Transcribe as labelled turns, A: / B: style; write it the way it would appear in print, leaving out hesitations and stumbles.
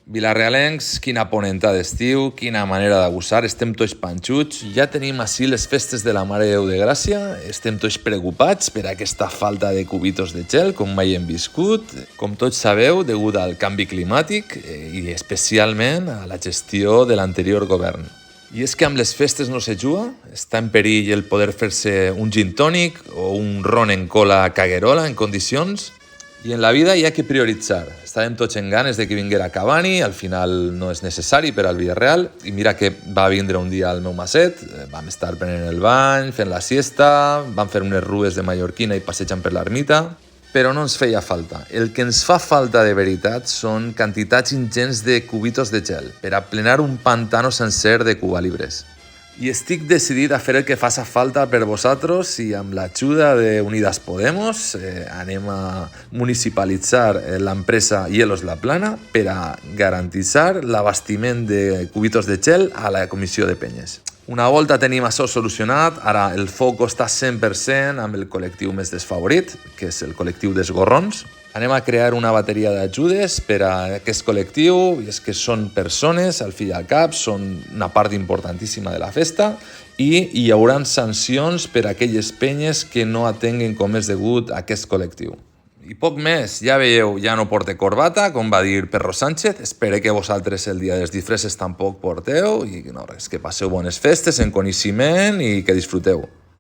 A: Vilarealencs, quina ponenta d'estiu, quina manera de gosar, estem tots panxuts. Ja tenim així les festes de la Mare de Déu de Gràcia, estem tots preocupats per aquesta falta de cubitos de gel, com mai hem viscut, com tots sabeu, degut al canvi climàtic i especialment a la gestió de l'anterior govern. I és que amb les festes no se juga, està en perill el poder fer-se un gin tònic o un ron en cola caguerola en condicions. I en la vida hi ha que prioritzar. Estàvem tots en ganes de que vinguera Cavani, al final no és necessari per al Villarreal, i mira que va vindre un dia al meu maset, vam estar prenent el bany, fent la siesta, vam fer unes rues de mallorquina i passejant per l'ermita, però no ens feia falta. El que ens fa falta de veritat són quantitats ingents de cubitos de gel per a plenar un pantano sencer de cubalibres. I estic decidit a fer el que faça falta per vosaltres i amb l'ajuda de Unidas Podemos anem a municipalitzar l'empresa Hielos La Plana per a garantitzar l'abastiment de cubitos de gel a la comissió de penyes. Una volta tenim això solucionat, ara el foc està 100% amb el col·lectiu més desfavorit, que és el col·lectiu dels gorrons. Anem a crear una bateria d'ajudes per a aquest col·lectiu, i és que són persones, al fi i al cap, són una part importantíssima de la festa, i hi haurà sancions per a aquelles penyes que no atenguen com és degut a aquest col·lectiu. I poc més, ja veieu, ja no porte corbata, com va dir Perro Sánchez, espero que vosaltres el dia dels disfresses tampoc porteu, i no res, que passeu bones festes en coneixement i que disfruteu.